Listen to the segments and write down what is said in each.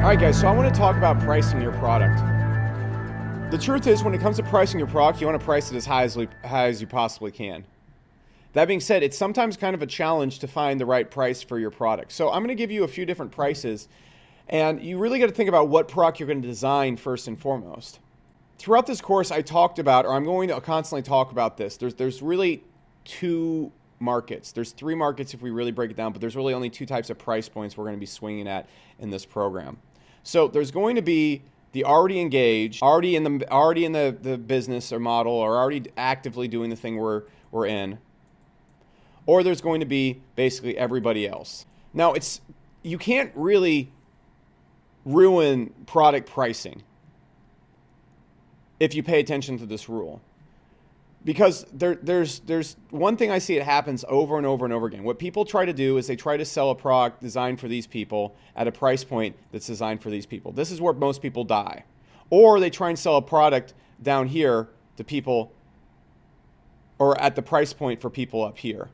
All right, guys, so I want to talk about pricing your product. The truth is, when it comes to pricing your product, you want to price it as high as you possibly can. That being said, it's sometimes kind of a challenge to find the right price for your product. So I'm going to give you a few different prices, and you really got to think about what product you're going to design first and foremost. Throughout this course, I talked about, or I'm going to constantly talk about this. There's really two markets. There's three markets if we really break it down, but there's really only two types of price points we're going to be swinging at in this program. So there's going to be the already engaged, already in the business or model, or already actively doing the thing we're in. Or there's going to be basically everybody else. Now, you can't really ruin product pricing if you pay attention to this rule. Because there's one thing I see it happens over and over and over again. What people try to do is they try to sell a product designed for these people at a price point that's designed for these people. This is where most people die. Or they try and sell a product down here to people, or at the price point for people up here.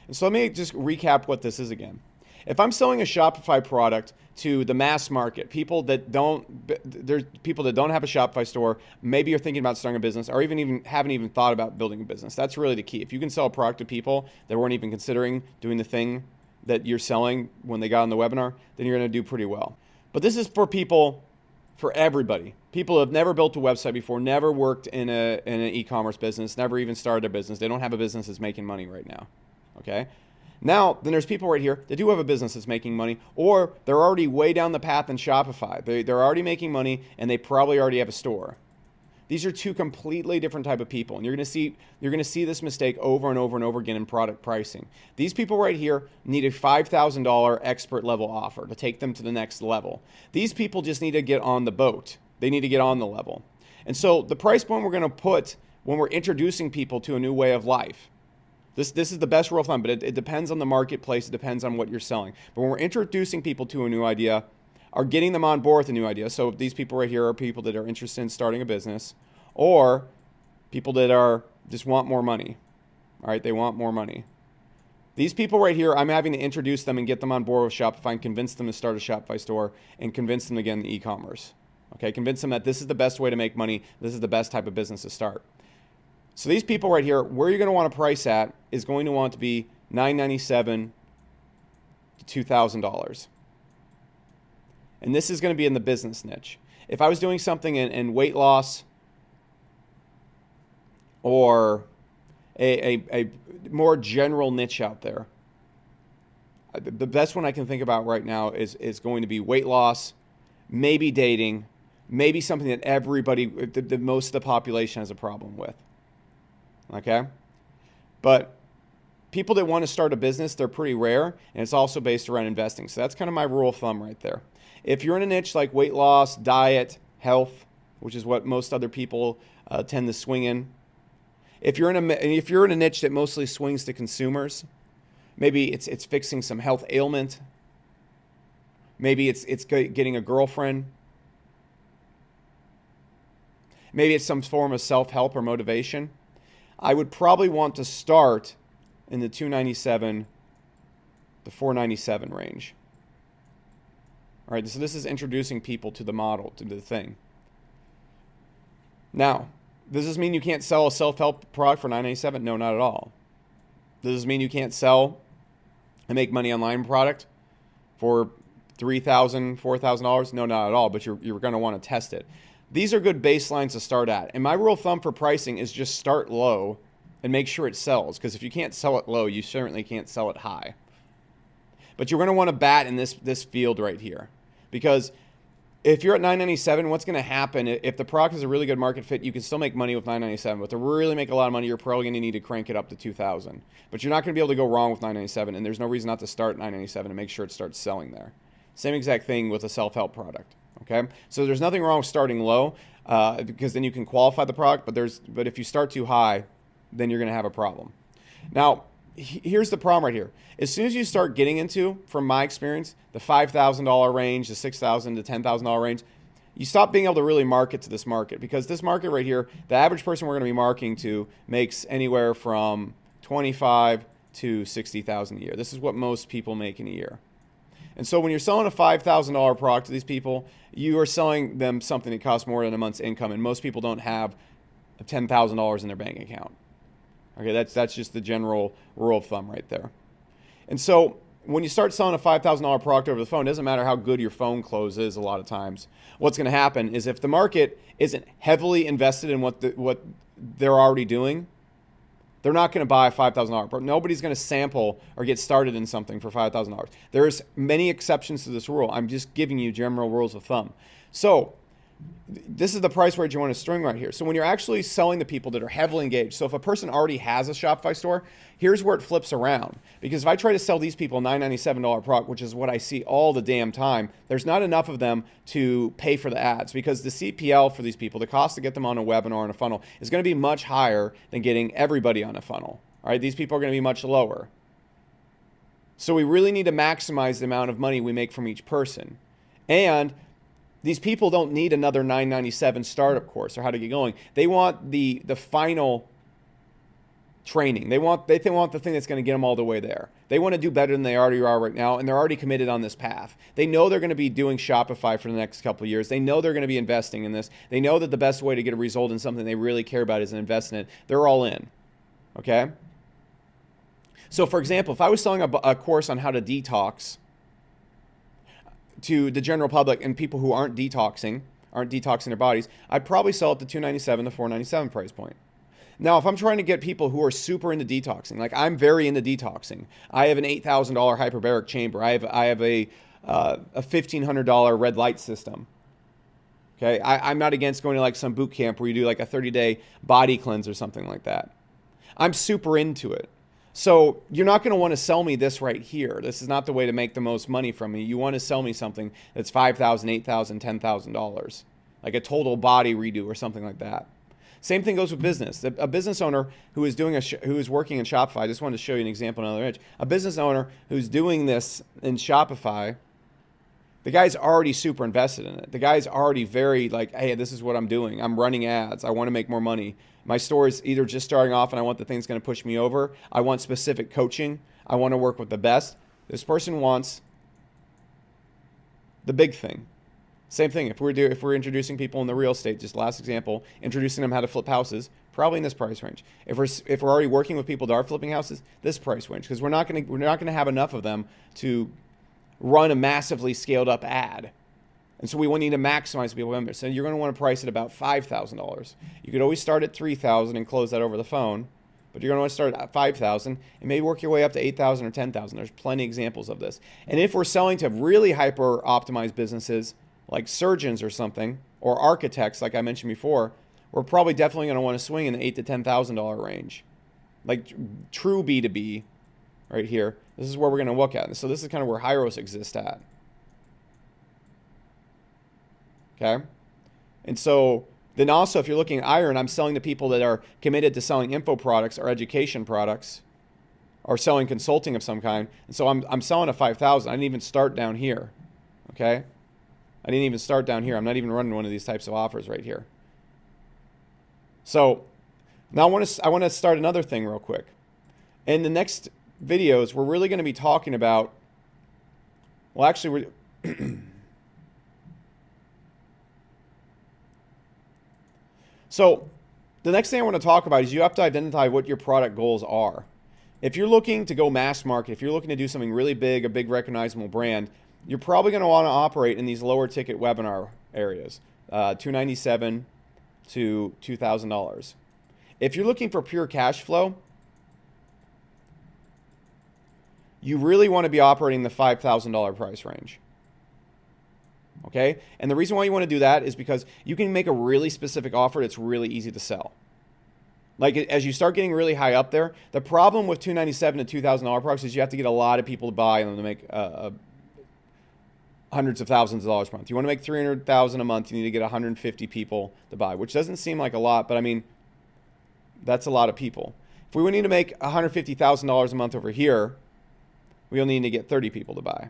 And so let me just recap what this is again. If I'm selling a Shopify product to the mass market, there's people that don't have a Shopify store, maybe you're thinking about starting a business, or even haven't even thought about building a business. That's really the key. If you can sell a product to people that weren't even considering doing the thing that you're selling when they got on the webinar, then you're going to do pretty well. But this is for people, for everybody. People who have never built a website before, never worked in an e-commerce business, never even started a business. They don't have a business that's making money right now. Okay? Now, then there's people right here that do have a business that's making money, or they're already way down the path in Shopify. They're already making money, and they probably already have a store. These are two completely different type of people, and you're going to see this mistake over and over and over again in product pricing. These people right here need a $5,000 expert level offer to take them to the next level. These people just need to get on the boat. They need to get on the level. And so the price point we're going to put when we're introducing people to a new way of life. This is the best rule of thumb, but it depends on the marketplace. It depends on what you're selling. But when we're introducing people to a new idea, or getting them on board with a new idea, so these people right here are people that are interested in starting a business, or people that just want more money. All right, they want more money. These people right here, I'm having to introduce them and get them on board with Shopify and convince them to start a Shopify store and convince them to get into e-commerce. Okay, convince them that this is the best way to make money. This is the best type of business to start. So these people right here, where you're going to want to price at is going to want to be $997 to $2,000. And this is going to be in the business niche. If I was doing something in weight loss or a more general niche out there, the best one I can think about right now is going to be weight loss, maybe dating, maybe something that everybody, the most of the population has a problem with. Okay? But people that want to start a business, they're pretty rare, and it's also based around investing. So that's kind of my rule of thumb right there. If you're in a niche like weight loss, diet, health, which is what most other people tend to swing in. If you're in a niche that mostly swings to consumers, maybe it's fixing some health ailment. Maybe it's getting a girlfriend. Maybe it's some form of self-help or motivation. I would probably want to start in the $297 to $497 range. All right, so this is introducing people to the model, to the thing. Now, does this mean you can't sell a self-help product for $997? No, not at all. Does this mean you can't sell and make money online product for $3,000, $4,000? No, not at all, but you're going to want to test it. These are good baselines to start at. And my rule of thumb for pricing is just start low and make sure it sells. Because if you can't sell it low, you certainly can't sell it high. But you're going to want to bat in this field right here. Because if you're at $997, what's going to happen, if the product is a really good market fit, you can still make money with $997. But to really make a lot of money, you're probably going to need to crank it up to $2,000. But you're not going to be able to go wrong with $997. And there's no reason not to start at $997 and make sure it starts selling there. Same exact thing with a self-help product. Okay, so there's nothing wrong with starting low because then you can qualify the product. But if you start too high, then you're going to have a problem. Now, here's the problem right here. As soon as you start getting into, from my experience, the $5,000 range, the $6,000 to $10,000 range, you stop being able to really market to this market, because this market right here, the average person we're going to be marketing to makes anywhere from $25,000 to $60,000 a year. This is what most people make in a year. And so when you're selling a $5,000 product to these people, you are selling them something that costs more than a month's income, and most people don't have $10,000 in their bank account. Okay, that's just the general rule of thumb right there. And so when you start selling a $5,000 product over the phone, it doesn't matter how good your phone close is a lot of times. What's going to happen is if the market isn't heavily invested in what they're already doing, they're not going to buy a $5,000 product. Nobody's going to sample or get started in something for $5,000. There's many exceptions to this rule. I'm just giving you general rules of thumb. So this is the price range you want to string right here. So when you're actually selling to people that are heavily engaged, so if a person already has a Shopify store, here's where it flips around. Because if I try to sell these people a $997 product, which is what I see all the damn time, there's not enough of them to pay for the ads, because the CPL for these people, the cost to get them on a webinar or on a funnel, is going to be much higher than getting everybody on a funnel. All right, these people are going to be much lower. So we really need to maximize the amount of money we make from each person. And these people don't need another $997 startup course or how to get going. They want the final training. They want the thing that's going to get them all the way there. They want to do better than they already are right now, and they're already committed on this path. They know they're going to be doing Shopify for the next couple of years. They know they're going to be investing in this. They know that the best way to get a result in something they really care about is an invest in it. They're all in. Okay? So for example, if I was selling a course on how to detox to the general public and people who aren't detoxing their bodies, I'd probably sell it to $297 to $497 price point. Now, if I'm trying to get people who are super into detoxing, like I'm very into detoxing, I have an $8,000 hyperbaric chamber. I have a $1,500 red light system. Okay, I'm not against going to like some boot camp where you do like a 30-day body cleanse or something like that. I'm super into it. So you're not going to want to sell me this right here. This is not the way to make the most money from me. You want to sell me something that's $5,000, $8,000, $10,000, like a total body redo or something like that. Same thing goes with business. A business owner who is working in Shopify. I just wanted to show you an example on the other edge. A business owner who's doing this in Shopify, the guy's already super invested in it. The guy's already very like, hey, this is what I'm doing. I'm running ads. I want to make more money. My store is either just starting off and I want the thing that's going to push me over. I want specific coaching. I want to work with the best. This person wants the big thing. Same thing. If we're introducing people in the real estate, just last example, introducing them how to flip houses, probably in this price range. If we're already working with people that are flipping houses, this price range, because we're not going to have enough of them to run a massively scaled up ad. And so we need to maximize people members. So you're going to want to price it about $5,000. You could always start at $3,000 and close that over the phone, but you're going to want to start at $5,000 and maybe work your way up to $8,000 or $10,000. There's plenty of examples of this. And if we're selling to really hyper optimized businesses like surgeons or something, or architects like I mentioned before, we're probably definitely going to want to swing in the $8,000 to $10,000 range. Like true B2B right here. This is where we're going to look at. So this is kind of where Hyros exists at. Okay. And so then also, if you're looking at Iron, I'm selling to people that are committed to selling info products or education products or selling consulting of some kind. And so I'm selling a 5,000. I didn't even start down here. Okay. I didn't even start down here. I'm not even running one of these types of offers right here. So now I want to start another thing real quick. In the next videos, we're really going to be talking about, well, actually, we're so the next thing I want to talk about is you have to identify what your product goals are. If you're looking to go mass market, if you're looking to do something really big, a big recognizable brand, you're probably going to want to operate in these lower ticket webinar areas, $297 to $2,000. If you're looking for pure cash flow, you really want to be operating the $5,000 price range. Okay? And the reason why you want to do that is because you can make a really specific offer that's really easy to sell. Like as you start getting really high up there, the problem with $297 to $2,000 products is you have to get a lot of people to buy and to make hundreds of thousands of dollars a month. You want to make $300,000 a month, you need to get 150 people to buy, which doesn't seem like a lot, but I mean, that's a lot of people. If we would need to make $150,000 a month over here, we'll need to get 30 people to buy.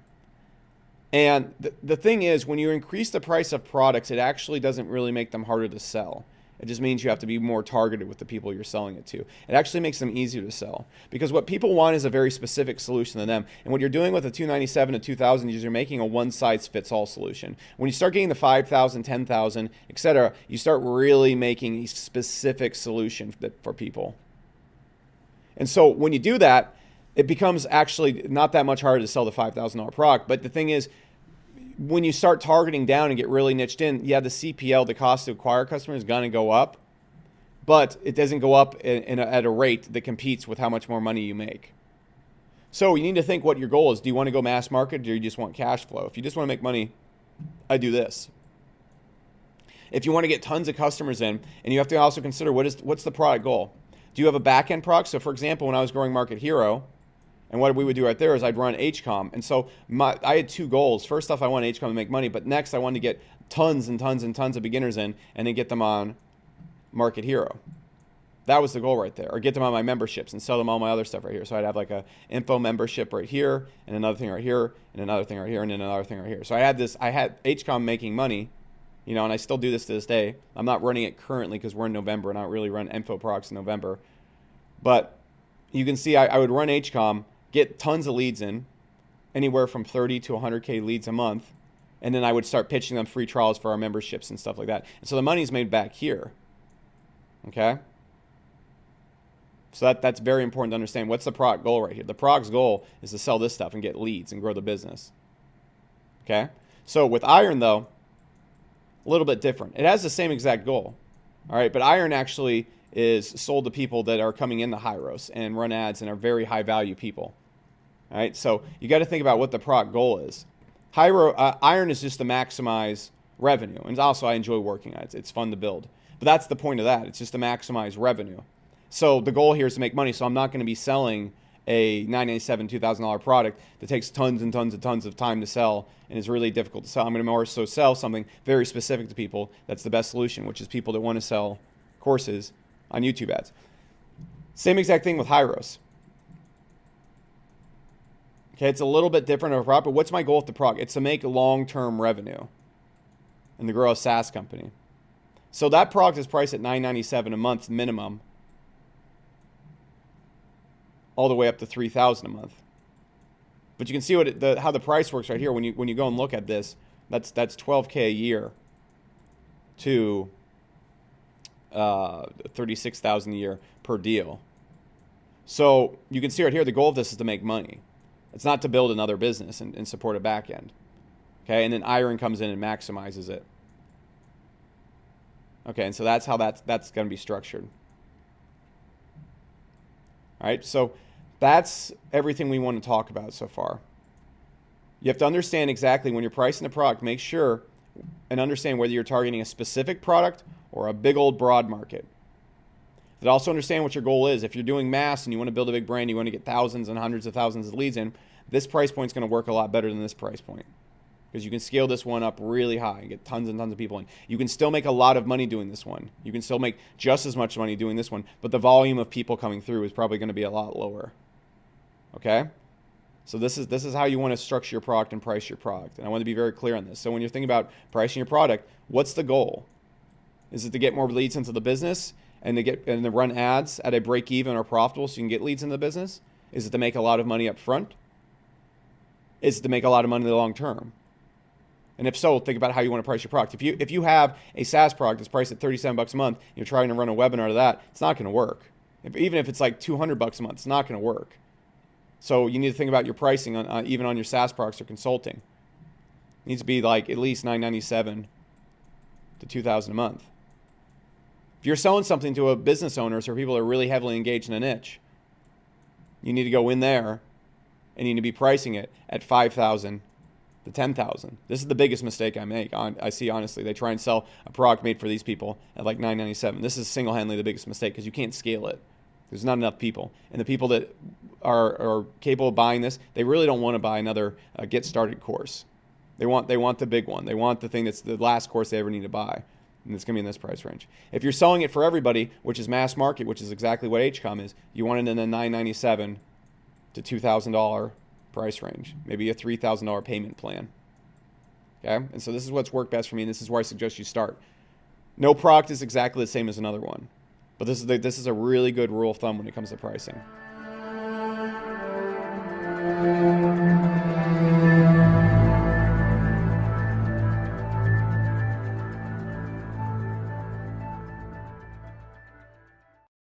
And the thing is, when you increase the price of products, it actually doesn't really make them harder to sell. It just means you have to be more targeted with the people you're selling it to. It actually makes them easier to sell because what people want is a very specific solution to them. And what you're doing with a 297 to 2000 is you're making a one-size-fits-all solution. When you start getting the 5,000, 10,000, etc., you start really making a specific solution for people. And so when you do that, it becomes actually not that much harder to sell the $5,000 product. But the thing is, when you start targeting down and get really niched in, yeah, the CPL, the cost to acquire customers, is going to go up, but it doesn't go up at a rate that competes with how much more money you make. So you need to think what your goal is. Do you want to go mass market, or do you just want cash flow? If you just want to make money, I do this. If you want to get tons of customers in, and you have to also consider what's the product goal. Do you have a back-end product? So for example, when I was growing Market Hero, and what we would do right there is I'd run HCOM. And so I had two goals. First off, I wanted HCOM to make money, but next I wanted to get tons and tons and tons of beginners in and then get them on Market Hero. That was the goal right there. Or get them on my memberships and sell them all my other stuff right here. So I'd have like a info membership right here, and another thing right here, and another thing right here, and then another thing right here. So I had HCOM making money, and I still do this to this day. I'm not running it currently because we're in November, and I don't really run info products in November. But you can see I would run HCOM, get tons of leads in, anywhere from 30 to 100K leads a month, and then I would start pitching them free trials for our memberships and stuff like that. And so the money's made back here, okay? So that's very important to understand. What's the product goal right here? The product's goal is to sell this stuff and get leads and grow the business, okay? So with Iron, though, a little bit different. It has the same exact goal, all right? But Iron actually is sold to people that are coming into Hyros and run ads and are very high-value people. All right, so you got to think about what the product goal is. Iron is just to maximize revenue, and also I enjoy working on it. It's fun to build, but that's the point of that. It's just to maximize revenue. So the goal here is to make money. So I'm not going to be selling a $997, $2,000 product that takes tons and tons and tons of time to sell and is really difficult to sell. I'm going to more so sell something very specific to people. That's the best solution, which is people that want to sell courses on YouTube ads. Same exact thing with Hyros. Okay, it's a little bit different of a product, but what's my goal with the product? It's to make long-term revenue and to grow a SaaS company. So that product is priced at $997 a month minimum, all the way up to $3,000 a month. But you can see how the price works right here. When you go and look at this, that's $12K a year to $36,000 a year per deal. So you can see right here, the goal of this is to make money. It's not to build another business and support a back end. Okay, and then Iron comes in and maximizes it. Okay, and so that's how that's going to be structured. All right, so that's everything we want to talk about so far. You have to understand exactly when you're pricing a product, make sure and understand whether you're targeting a specific product or a big old broad market. But also understand what your goal is. If you're doing mass and you want to build a big brand, you want to get thousands and hundreds of thousands of leads in, this price point is going to work a lot better than this price point. Because you can scale this one up really high and get tons and tons of people in. You can still make a lot of money doing this one. You can still make just as much money doing this one, but the volume of people coming through is probably going to be a lot lower. Okay? So this is how you want to structure your product and price your product. And I want to be very clear on this. So when you're thinking about pricing your product, what's the goal? Is it to get more leads into the business and to run ads at a break even or profitable so you can get leads into the business? Is it to make a lot of money up front? Is it to make a lot of money in the long term? And if so, think about how you want to price your product. If you have a SaaS product that's priced at $37 a month, you're trying to run a webinar to that, it's not going to work. Even if it's like $200 a month, it's not going to work. So you need to think about your pricing even on your SaaS products or consulting. It needs to be like at least $997 to $2,000 a month. If you're selling something to a business owners or people that are really heavily engaged in a niche, you need to go in there and you need to be pricing it at $5,000 to $10,000. This is the biggest mistake I see, honestly. They try and sell a product made for these people at like $997. This is single-handedly the biggest mistake because you can't scale it. There's not enough people. And the people that are capable of buying this, they really don't want to buy another Get Started course. They want the big one. They want the thing that's the last course they ever need to buy. And it's going to be in this price range. If you're selling it for everybody, which is mass market, which is exactly what HCOM is, you want it in the $997 to $2,000 price range, maybe a $3,000 payment plan. Okay, and so this is what's worked best for me, and this is where I suggest you start. No product is exactly the same as another one. But this is a really good rule of thumb when it comes to pricing.